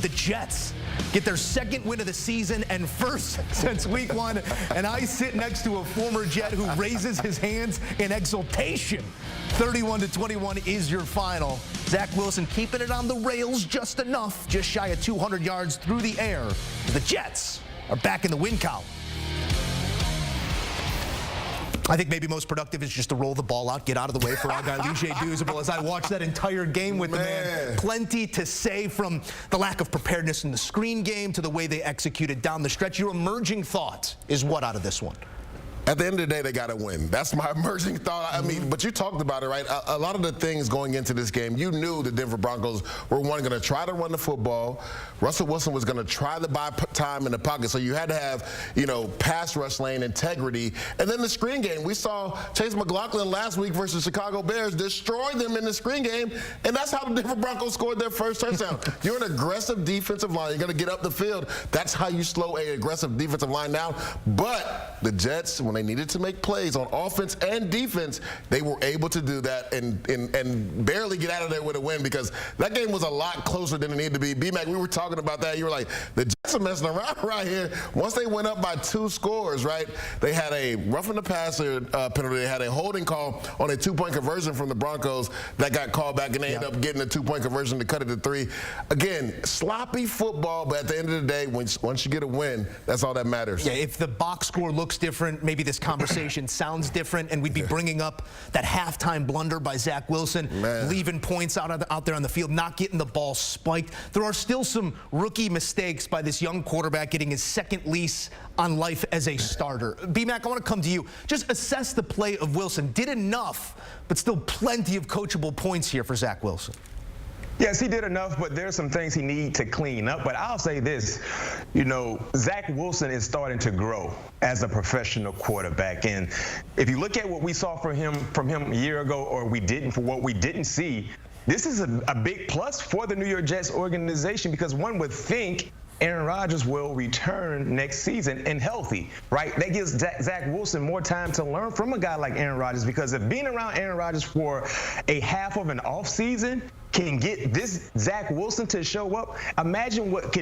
The Jets get their second win of the season and first since week 1. And I sit next to a former Jet who raises his hands in exultation. 31-21 is your final. Zach Wilson keeping it on the rails just enough, just shy of 200 yards through the air. The Jets are back in the win column. I think maybe most productive is just to roll the ball out, get out of the way for our guy, Lige Douzable, as I watched that entire game with the man. Plenty to say, from the lack of preparedness in the screen game to the way they executed down the stretch. Your emerging thought is what out of this one? At the end of the day, they got to win. That's my emerging thought. I mean, but you talked about it, right? A lot of the things going into this game, you knew the Denver Broncos were, one, going to try to run the football. Russell Wilson was going to try to buy time in the pocket. So you had to have, pass rush lane integrity. And then the screen game. We saw Chase McLaughlin last week versus Chicago Bears destroy them in the screen game. And that's how the Denver Broncos scored their first touchdown. You're an aggressive defensive line. You're going to get up the field. That's how you slow an aggressive defensive line down. But the Jets, when they needed to make plays on offense and defense, they were able to do that and barely get out of there with a win, because that game was a lot closer than it needed to be. B-Mac, we were talking about that. You were like, the Jets are messing around right here. Once they went up by 2 scores, right, they had a roughing the passer penalty. They had a holding call on a 2-point conversion from the Broncos that got called back, and they ended up getting a 2-point conversion to cut it to 3. Again, sloppy football, but at the end of the day, once you get a win, that's all that matters. Yeah, if the box score looks different, maybe this conversation sounds different, and we'd be bringing up that halftime blunder by Zach Wilson, leaving points out there on the field, not getting the ball spiked. There are still some rookie mistakes by this young quarterback getting his second lease on life as a starter. B-Mac, I want to come to you. Just assess the play of Wilson. Did enough, but still plenty of coachable points here for Zach Wilson. Yes, he did enough, but there's some things he needs to clean up. But I'll say this, Zach Wilson is starting to grow as a professional quarterback. And if you look at what we saw from him a year ago, or what we didn't see, this is a big plus for the New York Jets organization, because one would think Aaron Rodgers will return next season and healthy, right? That gives Zach Wilson more time to learn from a guy like Aaron Rodgers, because if being around Aaron Rodgers for a half of an offseason can get this Zach Wilson to show up, imagine what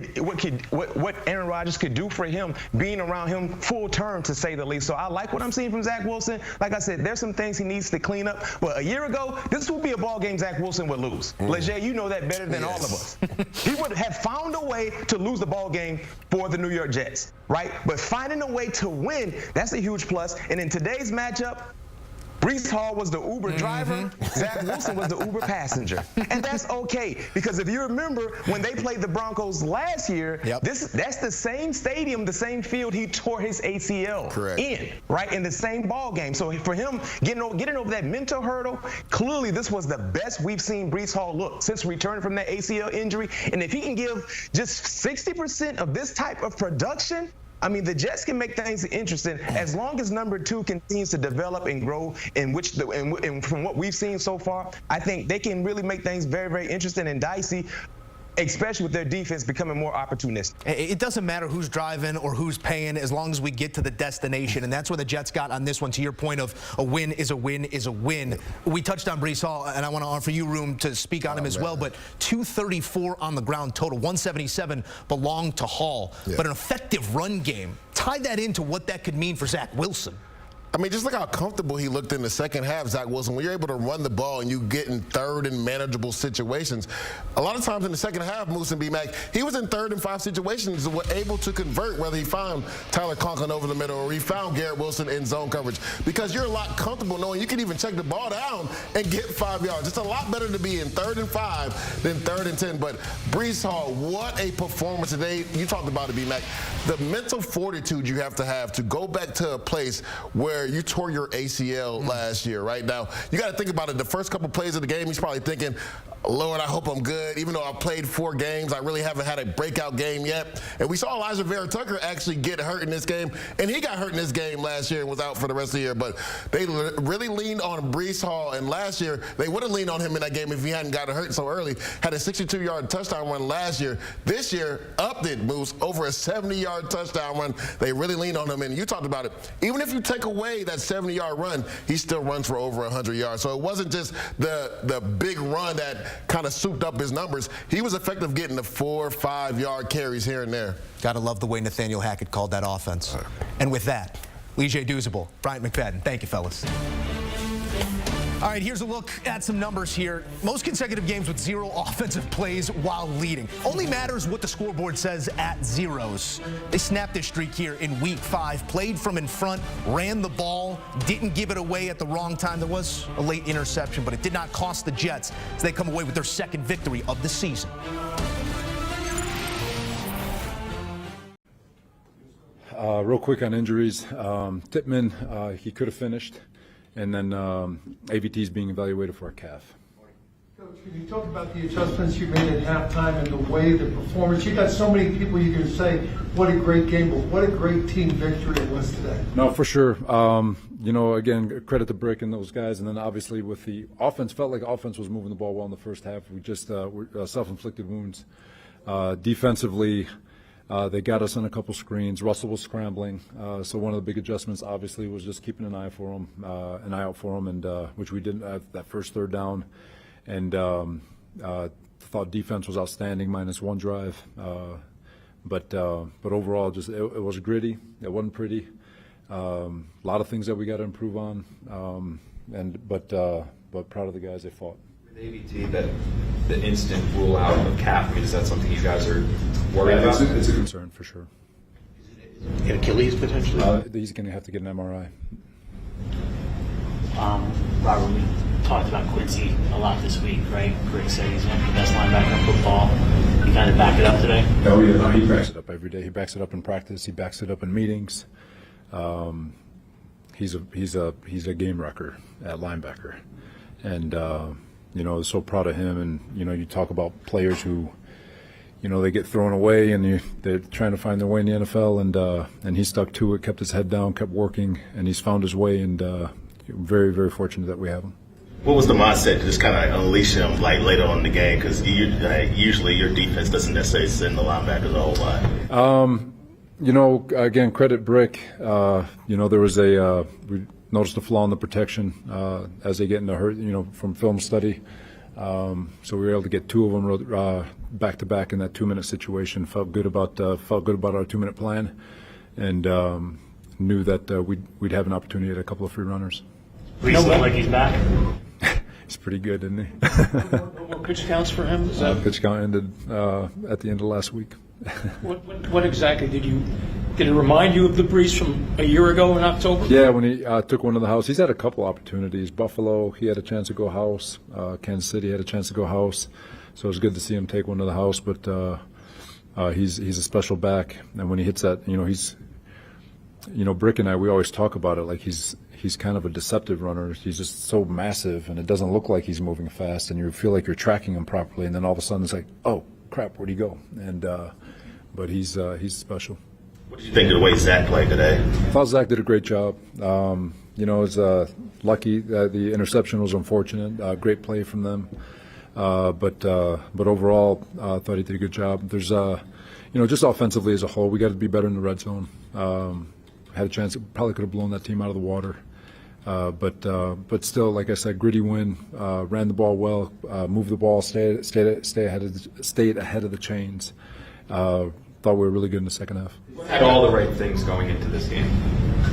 Aaron Rodgers could do for him being around him full term, to say the least. So I like what I'm seeing from Zach Wilson. Like I said, there's some things he needs to clean up. But a year ago, this would be a ball game Zach Wilson would lose. Leger, you know that better than all of us. He would have found a way to lose the ball game for the New York Jets, right? But finding a way to win, that's a huge plus. And in today's matchup, Breece Hall was the Uber driver, Zach Wilson was the Uber passenger. And that's okay, because if you remember when they played the Broncos last year, that's the same stadium, the same field he tore his ACL in, right, in the same ball game. So for him getting over that mental hurdle, clearly this was the best we've seen Breece Hall look since returning from that ACL injury. And if he can give just 60% of this type of production, I mean, the Jets can make things interesting as long as number 2 continues to develop and grow, and from what we've seen so far, I think they can really make things very, very interesting and dicey, especially with their defense becoming more opportunistic. It doesn't matter who's driving or who's paying, as long as we get to the destination, and that's where the Jets got on this one. To your point of a win is a win is a win. We touched on Breece Hall, and I want to offer you room to speak on him as well, but 234 on the ground total, 177 belonged to Hall, but an effective run game. Tie that into what that could mean for Zach Wilson. I mean, just look how comfortable he looked in the second half, Zach Wilson. When you're able to run the ball and you get in third and manageable situations, a lot of times in the second half, Moose and B-Mac, he was in 3rd and 5 situations and was able to convert, whether he found Tyler Conklin over the middle or he found Garrett Wilson in zone coverage, because you're a lot comfortable knowing you can even check the ball down and get 5 yards. It's a lot better to be in 3rd and 5 than 3rd and 10. But Breece Hall, what a performance today. You talked about it, B-Mac. The mental fortitude you have to go back to a place where you tore your ACL last year. Right now, you got to think about it. The first couple plays of the game, he's probably thinking, Lord, I hope I'm good. Even though I've played 4 games, I really haven't had a breakout game yet. And we saw Elijah Vera-Tucker actually get hurt in this game, and he got hurt in this game last year and was out for the rest of the year. But they really leaned on Breece Hall, and last year they would have leaned on him in that game if he hadn't gotten hurt so early. Had a 62-yard touchdown run last year. This year, upped it, Moose, over a 70-yard touchdown run. They really leaned on him, and you talked about it. Even if you take away that 70-yard run, he still runs for over 100 yards. So it wasn't just the big run that kind of souped up his numbers. He was effective getting the 4 or 5 yard carries here and there. Gotta love the way Nathaniel Hackett called that offense. And with that, Lee-J. Douzable, Bryant McFadden, thank you, fellas. All right, here's a look at some numbers here. Most consecutive games with 0 offensive plays while leading. Only matters what the scoreboard says at zeros. They snapped this streak here in week 5, played from in front, ran the ball, didn't give it away at the wrong time. There was a late interception, but it did not cost the Jets as they come away with their 2nd victory of the season. Real quick on injuries. Tippmann, he could have finished. And then AVT's being evaluated for a calf. Coach, can you talk about the adjustments you made at halftime and the way the performance? You got so many people you can say, what a great game, but what a great team victory it was today. No, for sure. Again, credit to Brick and those guys. And then obviously with the offense, felt like offense was moving the ball well in the first half. We just were self-inflicted wounds. Defensively, they got us on a couple screens. Russell was scrambling, so one of the big adjustments obviously was just keeping an eye out for him, and which we did that first 3rd down. And thought defense was outstanding, -1 drive. But overall, just it was gritty. It wasn't pretty. A lot of things that we got to improve on, but proud of the guys. They fought. AVT, that the instant rule out of calf, I mean, is that something you guys are worried about? It's a concern for sure. An Achilles potentially? He's going to have to get an MRI. Robert, we talked about Quincy a lot this week, right? Greg said he's one of the best linebacker in football. You kind of back it up today? Oh, yeah, no, he backs it up every day. He backs it up in practice. He backs it up in meetings. He's a game wrecker at linebacker. And, so proud of him. And, you talk about players who, they get thrown away and they're trying to find their way in the NFL. And he stuck to it, kept his head down, kept working, and he's found his way. And very, very fortunate that we have him. What was the mindset to just kind of unleash him later on in the game? Because usually your defense doesn't necessarily send the linebackers a whole lot. Again, credit Brick. There was we noticed a flaw in the protection as they get into hurt, from film study. So we were able to get 2 of them back to back in that 2-minute situation. Felt good about our 2-minute plan, and knew that we'd have an opportunity at a couple of free runners. Reese look like he's back. He's pretty good, isn't he? What pitch counts for him? Pitch count ended at the end of last week. What exactly did it remind you of the Brees from a year ago in October? Yeah, when he took one to the house. He's had a couple opportunities. Buffalo, he had a chance to go house. Kansas City had a chance to go house. So it was good to see him take one to the house. But he's a special back, and when he hits that, he's, Brick and I, we always talk about it like he's kind of a deceptive runner. He's just so massive, and it doesn't look like he's moving fast, and you feel like you're tracking him properly, and then all of a sudden it's like, oh crap, where'd he go? And but he's special. What did you think of the way Zach played today? I thought Zach did a great job. It was lucky. The interception was unfortunate. Great play from them. But overall, I thought he did a good job. There's, just offensively as a whole, we got to be better in the red zone. Had a chance, probably could have blown that team out of the water. But still, like I said, gritty win. Ran the ball well, moved the ball, stayed ahead of the chains. Thought we were really good in the second half. Had all the right things going into this game,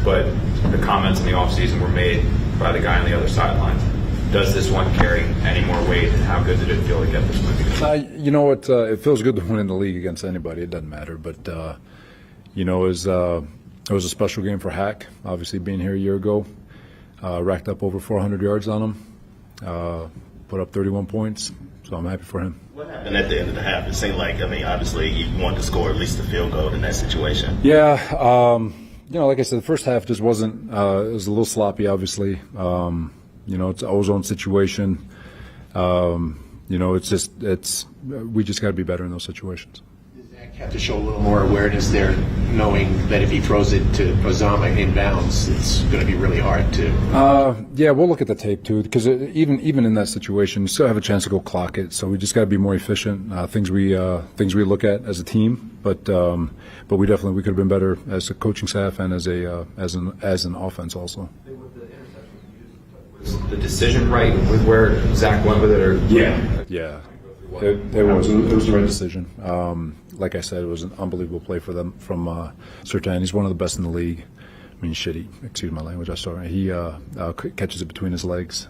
but the comments in the offseason were made by the guy on the other sideline. Does this one carry any more weight, and how good did it feel to get this win? It feels good to win in the league against anybody. It doesn't matter, but it was a special game for Hack. Obviously, being here a year ago, racked up over 400 yards on him, put up 31 points. So I'm happy for him. What happened at the end of the half? It seemed like, obviously you wanted to score at least a field goal in that situation. Yeah, like I said, the first half just wasn't. It was a little sloppy, obviously. It's an ozone situation. We just got to be better in those situations. Have to show a little more awareness there, knowing that if he throws it to Ozama inbounds, it's going to be really hard to. Yeah, we'll look at the tape too, because even in that situation, you still have a chance to go clock it. So we just got to be more efficient. Things we look at as a team, but we could have been better as a coaching staff and as an offense also. the decision right with where Zach went with it? Or yeah. It was the right decision. Like I said, it was an unbelievable play for them from Surtain. He's one of the best in the league. I mean, excuse my language. He catches it between his legs.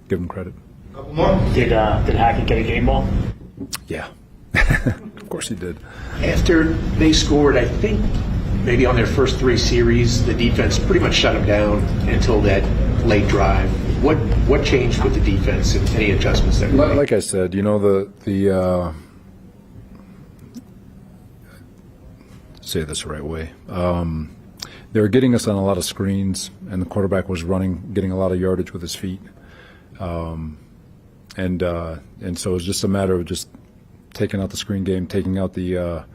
Give him credit. Couple more. Did Hackett get a game ball? Yeah, of course he did. After they scored, I think maybe on their first 3 series, the defense pretty much shut them down until that late drive. What changed with the defense and any adjustments that were made? Like I said, say this the right way. They were getting us on a lot of screens, and the quarterback was getting a lot of yardage with his feet. And so it was just a matter of just taking out the screen game, taking out the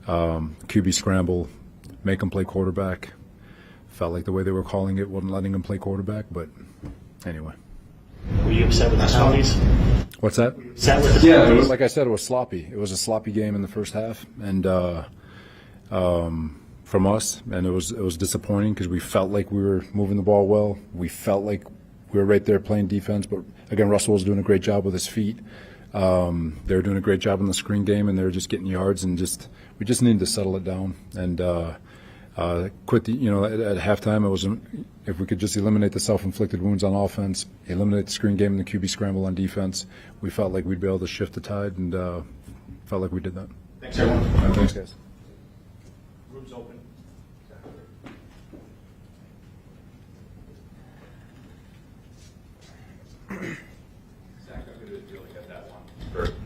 QB scramble, make them play quarterback. Felt like the way they were calling it wasn't letting them play quarterback, but anyway. Were you upset with the penalties? What's that? Upset with the penalties? Like I said, it was sloppy. It was a sloppy game in the first half, and from us, and it was disappointing because we felt like we were moving the ball well. We felt like we were right there playing defense, but again, Russell was doing a great job with his feet. They were doing a great job in the screen game, and they were just getting yards, and we just needed to settle it down and quit. At halftime, it was if we could just eliminate the self-inflicted wounds on offense, eliminate the screen game and the QB scramble on defense, we felt like we'd be able to shift the tide, and felt like we did that. Thanks, everyone. Thanks, guys. Room's open. Zach, I'm going to get that one.